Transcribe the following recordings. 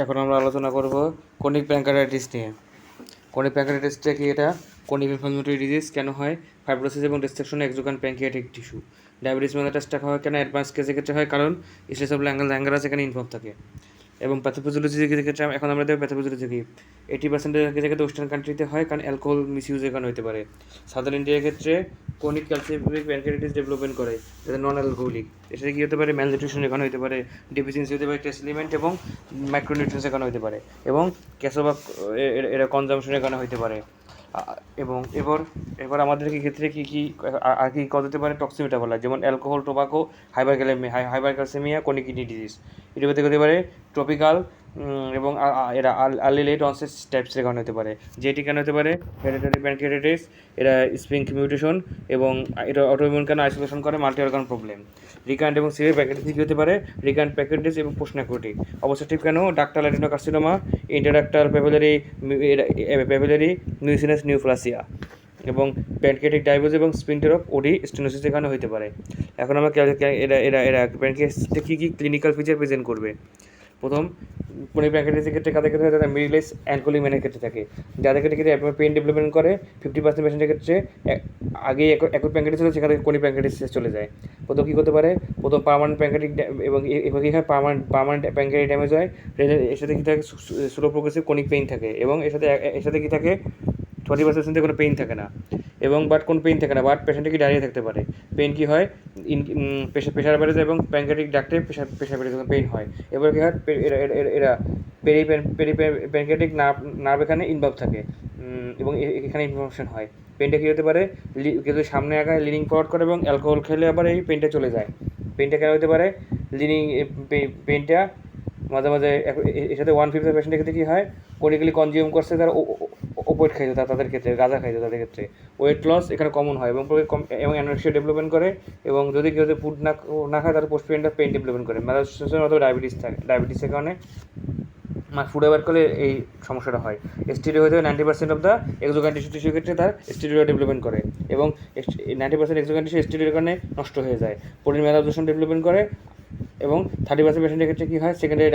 এখন আমরা আলোচনা করব ক্রনিক প্যানক্রিয়াটাইটিস নিয়ে। ক্রনিক প্যানক্রিয়াটাইটিসটা কি? এটা ক্রনিক ইনফ্লামেটরি ডিজিজ কেন হয়? ফাইব্রোসিস এবং ডিস্ট্রাকশনে এক্সোক্রাইন প্যানক্রিয়াটিক টিস্যু। ডায়াবেটিস মেলাটাসটা হয় কেন? অ্যাডভান্স কেসের ক্ষেত্রে হয় কারণ স্ট্রেস অফ ল্যাঙ্গারাস এখানে ইনভলভ থাকে। এবং প্যাথোফিজিওলজির ক্ষেত্রে এখন আমরা দেখব প্যাথোফিজিওলজি কি 80% ক্ষেত্রে ওয়েস্টার্ন কান্ট্রিতে হয় কারণ অ্যালকোহল মিসইউজের কারণে হতে পারে। সাদার্ন ইন্ডিয়ার ক্ষেত্রে ক্রনিক ক্যালসিয়ামিক প্যানক্রিয়াটাইটিস ডেভেলপমেন্ট করে, যেটা নন অ্যালকোহলিক। এর কী হতে পারে? ম্যালনিউট্রিশনের কারণে হতে পারে, ডেফিসিয়েন্সি হতে পারে টেস্ট এলিমেন্ট এবং মাইক্রোনিউট্রিয়েন্টসের কারণে হতে পারে, এবং ক্যাসোবা এরা কনজামশনের কারণে হতে পারে। এবং এবার আমাদের ক্ষেত্রে কী আর কি কত হতে পারে? টক্সিক মেটাবলাইট যেমন alcohol, tobacco, hypercalcaemia, chronic kidney disease. এটা হতে পারে ট্রপিক্যাল এবং এরা আর্লি লেট অনসেট টাইপসের কারণে হতে পারে। যেটি কেন হতে পারে? হেরিডিটারি প্যানক্রিয়াটাইটিস, এরা স্প্রিং মিউটেশন এবং এটা অটোইমিউন কেন আইসোলেশন করে, মাল্টি অর্গান প্রবলেম। রিকারেন্ট এবং সিভিয়ার প্যানক্রিয়াটাইটিস কী হতে পারে? রিকারেন্ট প্যানক্রিয়াটাইটিস এবং পোস্ট নেক্রোটিক। অবস্ট্রাকটিভ কেন? ডাক্টাল অ্যাডিনোকার্সিনোমা, ইন্টারডাক্টাল পেভিলারি মিউসিনাস নিউপ্লাসিয়া এবং প্যানক্রিয়াটিক ডায়াবেটিস এবং স্পিন্টার অফ ওডি স্টেনোসিসের কারণে হতে পারে। এখন আমরা এরা প্যানক্রিয়াসে কী কী ক্লিনিক্যাল ফিচার প্রেজেন্ট করবে? প্রথম, ক্রনিক প্যানক্রিয়াটাইটিসের ক্ষেত্রে কাদের ক্ষেত্রে তারা মিডিলেস অ্যালকোহলিক ক্ষেত্রে থাকে, যাদের ক্ষেত্রে পেইন ডেভেলপমেন্ট করে 50% পেশেন্টের ক্ষেত্রে আগেই একই প্যানক্রিয়াটাইটিস হলে সেখানে ক্রনিক প্যানক্রিয়াটাইটিস চলে যায়। প্রথম কী করতে পারে? প্রথম পার্মানেন্ট প্যানক্রিয়াটিক এবং এবার কী হয়? পার্মানেন্ট প্যানক্রিয়াটিক ড্যামেজ হয়। এর সাথে কী থাকে? স্লো প্রোগ্রেসিভ ক্রনিক পেইন থাকে এবং এর সাথে কী থাকে? 40% কোনো পেইন থাকে না এবং কোনো পেইন থাকে না, পেশেন্টের কি ডায়রিয়া থাকতে পারে। পেইন কী হয়? প্রেশার বেড়ে যায় এবং প্যানক্রিয়াটিক ডাক্টে প্রেশার বেড়ে যায়, পেইন হয়। এবার কী হয়? এরা প্যানক্রিয়াটিক নার্ভ এখানে ইনভলভ থাকে এবং এখানে ইনফরমেশন হয়। পেইনটা কী হতে পারে? কিন্তু সামনে আগায় লিনিং ফরওয়ার্ড করে এবং অ্যালকোহল খেলে আবার এই পেইনটা চলে যায়। পেইনটা কেন হতে পারে? লিনিং পেইনটা মাঝে মাঝে এর সাথে 1/5 পেশেন্টের ক্ষেত্রে কী হয়? ক্রনিক্যালি কনজিউম করছে তারা ওপয়েড খাইতো, তাদের ক্ষেত্রে গাঁজা খাইতো, তাদের ক্ষেত্রে ওয়েট লস এখানে কমন হয় এবং অ্যানোরেক্সিয়া ডেভেলপমেন্ট করে। এবং যদি কেউ ফুড না খায় তাহলে পোস্টপেন্ডার পেইন ডেভেলপমেন্ট করে। ম্যালাসেশন অথবা ডায়াবেটিসের কারণে ফুড অ্যাভয়েড করলে এই সমস্যাটা হয়। স্টেরয়েড হয়ে যাবে 90% অফ দ্য এক্সোক্রাইন টিস্যুর ক্ষেত্রে তার স্টেরয়েড ডেভেলপমেন্ট করে এবং 90% এক্সোক্রাইন টিস্যু স্টেরয়েডের কারণে নষ্ট হয়ে যায়। প্রোটিন ম্যালাবজর্পশন ডেভেলপমেন্ট করে এবং 30% পেশেন্টের ক্ষেত্রে কী হয়? সেকেন্ডারি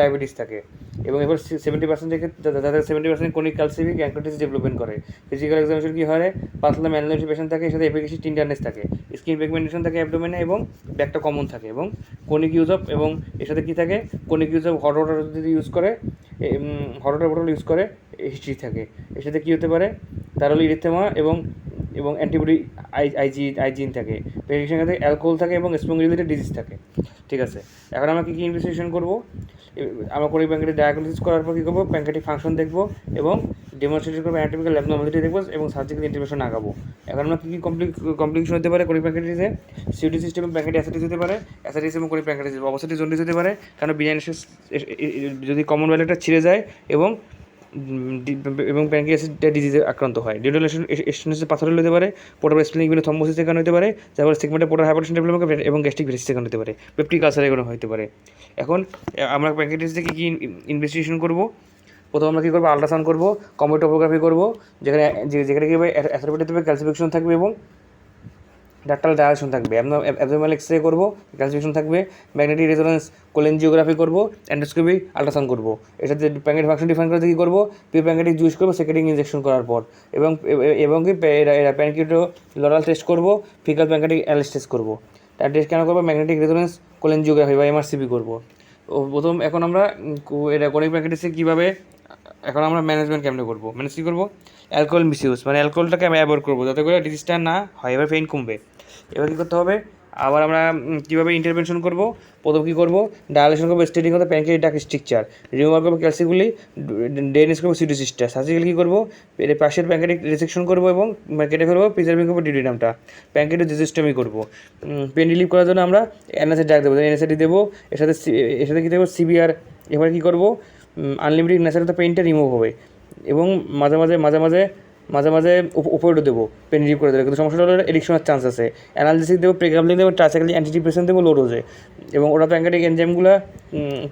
ডায়াবেটিস থাকে। এবং এবার 70% যাদের 70% ক্রনিক ক্যালসিয়ামিক প্যানক্রিয়াটাইটিস ডেভেলপমেন্ট করে। ফিজিক্যাল এক্সামিনেশন কী হয়? পাতলা ম্যালনিউট্রিশন পেশেন্ট থাকে, এর সাথে এফিকেসি টিন্ডারনেস থাকে, স্কিন পিগমেন্টেশন থাকে অ্যাবডোমেনে এবং ব্যাকটা কমন থাকে এবং ক্রনিক ইউজ অফ এবং এর সাথে কী থাকে? Chronic use of hot water যদি ইউজ করে, হট ওয়াটার বোতল ইউজ করে হিস্ট্রি থাকে। এর সাথে কী হতে পারে? তার হলো ইরিথেমা এবং অ্যান্টিবডি আইজিন থাকে। প্রেডিকশন থাকে অ্যালকোহল থাকে এবং স্মোকিং রিলেটেড ডিজিজ থাকে। ঠিক আছে, এখন আমরা কী কী ইনভেস্টিগেশন করবো? আমরা ক্রনিক প্যানক্রিয়াটাইটিস ডায়াগনোসিস করার পর কী করবো? প্যানক্রিয়াটিক ফাংশন দেখবো এবং ডেমনস্ট্রেট করবো অ্যানাটমিক্যাল অ্যাবনর্মালিটি দেখবো এবং সার্জিক্যাল ইন্টারভেনশন আগাবো। এখন আমরা কী কী কমপ্লিকেশন হতে পারে ক্রনিক প্যানক্রিয়াটাইটিসে? সিউটি সিস্টেম এবং প্যানক্রিয়াটিক অ্যাসাইটিস হতে পারে, অ্যাসাইটিস এবং ক্রনিক প্যানক্রিয়াটাইটিস অবস্ট্রাকটিভ জন্ডিস হতে পারে কারণ বিনাইন যদি কমন ভ্যালুটা ছিঁড়ে যায় এবং প্যানক্রিয়াসিসটা ডিজিজে আক্রান্ত হয়। ডিউডাল স্টেনোসিস পাথর হতে পারে, পোর্টাল স্প্লিনিক ভেন থ্রম্বোসিসের কারণে হতে পারে, তারপর সেগমেন্টে পোর্টাল হাইপারটেনশন ডেভেলপ করে এবং গ্যাস্ট্রিক ভেরিসিসের কারণে হতে পারে, পেপটিক আলসারের কারণে হতে পারে। এখন আমরা প্যানক্রিয়াটাইটিসে কী কী ইনভেস্টিগেশন করবো? প্রথম আমরা কী করবো? আল্ট্রাসাউন্ড করবো, কম্পিউটোগ্রাফি করবো, যেখানে কী হবে? অ্যাথ্রোপেটিক ক্যালসিফিকেশন থাকবে এবং ডাক্টাল ডায়ালেশন থাকবে। অ্যাবডোমিনাল এক্সরে করবো, ক্যালসিফিকেশন থাকবে, ম্যাগনেটিক রেজোনেন্স কোলেনজিওগ্রাফি করবো, অ্যান্ডোস্কোপি, আল্ট্রাসাউন্ড করবো। এর সাথে প্যানক্রিয়াটিক ফাংশন ডিফাইন করতে কী করবো? প্যানক্রিয়াটিক জুস করবো সেকেন্ডিং ইনজেকশন করার পর এবং কি এরা প্যানক্রিয়াটো লরাল টেস্ট করবো, ফিকাল প্যানক্রিয়াটিক অ্যানালিসিস টেস্ট করবো। তার টেস্ট কেন করবো? ম্যাগনেটিক রেজোনেন্স কোলেনজিওগ্রাফি বা এমআরসিপি করবো। প্রথম এখন আমরা এটা ক্রনিক প্যানক্রিয়াটাইটিসে কীভাবে এখন আমরা ম্যানেজমেন্ট কেমনে করবো? কী করবো? অ্যালকোহল মিসইউজ, অ্যালকোহলটাকে আমি অ্যাভয়েড করবো যাতে করে ডিজিজটা না হয়, এবার পেইন কমবে। এবার কী করতে হবে? আবার আমরা কীভাবে ইন্টারভেনশন করবো? প্রথম কী করবো? ডায়ালেশন করবো, স্টেটিং করবো প্যানক্রিয়াটিক ডাক্ট স্ট্রাকচার, রিমুভার করবো ক্যালসিগুলি, ড্রেনেজ করবো সিউডোসিস্টার, সার্জিক্যালি কী করবো? পাশের প্যানক্রিয়াটিক রিসেকশন করবো এবং কেটে ফেলবো, প্রিজার্ভিং করবো ডিউডিনামটা, প্যানক্রিয়াটিক জিজোস্টমি করবো। পেন রিলিভ করার জন্য আমরা এনএসএ ড্রাগ দেবো, এনএসএটি দেবো, এর সাথে কী দেবো? সিবিআর। এবার কী করবো? আনলিমিটেড ন্যাচারাল পেইনটা রিমুভ হবে এবং মাঝে মাঝে উপরেও দেবো, পেন রিলিভ করে দেবে। কিন্তু সমস্যাটা হলো এডিকশনের চান্স আছে। অ্যানালজেসিক দেবো, প্রেগাবলিন দেবো, ট্রাইসাইক্লিক অ্যান্টিডিপ্রেসেন্ট দেবো লো ডোজে এবং ওরা প্যানক্রিয়াটিক এনজাইমগুলো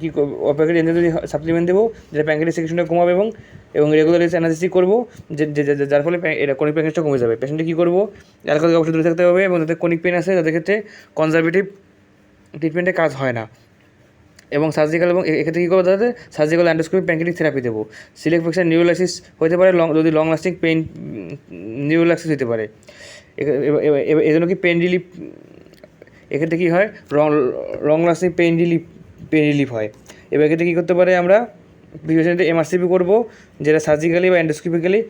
কী প্যানক্রিয়াটিক এনজাইম যদি সাপ্লিমেন্ট দেবো যেটা প্যানক্রিয়াটিক সেকশনটা কমাবে এবং রেগুলার অ্যানালিসিস করবো যার ফলে এটা ক্রনিক প্যানক্রিয়াসটা কমে যাবে। পেশেন্টে কী করবো? অ্যালকোহল থেকে অবশ্যই দূরে থাকতে হবে এবং যাদের ক্রনিক পেন আছে তাদের ক্ষেত্রে কনজারভেটিভ ট্রিটমেন্টে কাজ হয় না। এবং সার্জিক্যাল এবং এক্ষেত্রে কী করবো তাদের সার্জিক্যাল অ্যান্ডোস্কোপিক প্যানক্রিয়াটিক থেরাপি দেবো। সিলেক্ট ফ্যাকশন নিউরোলাইসিস হতে পারে যদি লং লাস্টিং পেইন নিউরোলাইসিস হতে পারে। এই জন্য কি পেন রিলিফ এক্ষেত্রে কী হয় লং লাস্টিং পেন রিলিফ হয়। এবার এক্ষেত্রে কী করতে পারে আমরা পেশেন্টে এমআরসিপি করবো, যেটা সার্জিক্যালি বা অ্যান্ডোস্কোপিক্যালি।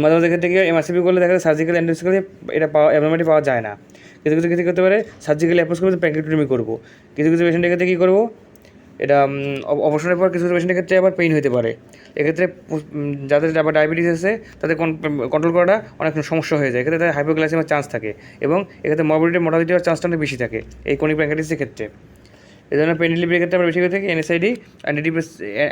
মাঝে মাঝে ক্ষেত্রে কি এমআরসিপি করলে দেখা যায় সার্জিক্যাল অ্যান্ডোস্কোপি এটা অ্যাবনর্মালিটি পাওয়া যায় না। কিছু কিছু ক্ষেত্রে করতে পারে সার্জিক্যালি অ্যাপ্রোস্কোপি প্যানক্রিয়াটোমি করবো। কিছু কিছু পেশেন্টের ক্ষেত্রে কী করবো, এটা অবসরের পর কিছু পেশেন্টের ক্ষেত্রে আবার পেইন হতে পারে। এক্ষেত্রে যাদের আবার ডায়াবেটিস আছে তাদের কন্ট্রোল করাটা অনেক সমস্যা হয়ে যায়। এক্ষেত্রে তাদের হাইপোগ্লাইসেমিয়ার চান্স থাকে এবং এক্ষেত্রে মর্টালিটি হওয়ার চান্সটা অনেক বেশি থাকে এই ক্রনিক প্যানক্রিয়াটিসের ক্ষেত্রে। এই জন্য পেন রিলিফের ক্ষেত্রে আমরা বেশি করে থাকি এনএসআইডি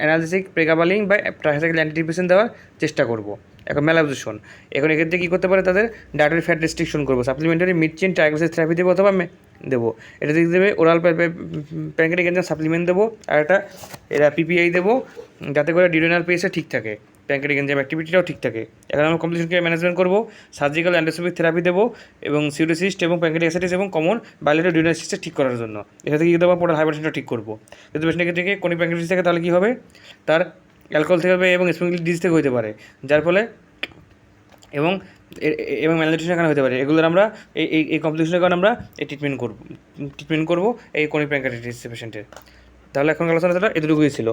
অ্যানালজেসিক প্রেগাবালিং বা ট্রাইসাইক্লিক অ্যান্টিডিপ্রেসেন্ট দেওয়ার চেষ্টা করবো। এখন ম্যালাবজেশন, এখন এক্ষেত্রে কী করতে পারে তাদের ডায়েটারি ফ্যাট রেস্ট্রিকশন করবো, supplementary mid chain triglyceride therapy দেবো অথবা দেবো। এটা দিকে দেবে ওরাল প্যানক্রিয়াটিক এনজাইম সাপ্লিমেন্ট দেবো, আর একটা এরা পিপিআই দেবো যাতে করে ডিউরেনাল পেসে ঠিক থাকে, প্যানক্রিয়াটিক এনজাইম অ্যাক্টিভিটিটাও ঠিক থাকে। এখন আমরা কমপ্লিকেশন কেয়ার ম্যানেজমেন্ট করবো, সার্জিক্যাল অ্যান্ডোস্কোপিক থেরাপি দেবো এবং সিউডোসিস্ট এবং প্যানক্রিয়াটিক অ্যাসাইটিস এবং কমন বাইলেটারাল ডিউরেনাল সিস্টেম ঠিক করার জন্য। এখান থেকে কী দেবো পোর্টাল হাইপারটেনশনটা ঠিক করবো। যদি পেশেন্টের থেকে ক্রনিক প্যানক্রিয়াটিস থাকে তাহলে কী হবে, তার অ্যালকোহল থেকে হবে এবং স্মোকিং ডিজিজ থেকে হতে পারে, যার ফলে এবং ম্যালনিউট্রিশন এখানে হতে পারে। এগুলোর আমরা এই কমপ্লিকেশনের কারণে আমরা এই ট্রিটমেন্ট করবো এই ক্রনিক প্যানক্রিয়াটিস পেশেন্টের। তাহলে এখন আলোচনাটা এতটুকুই ছিল।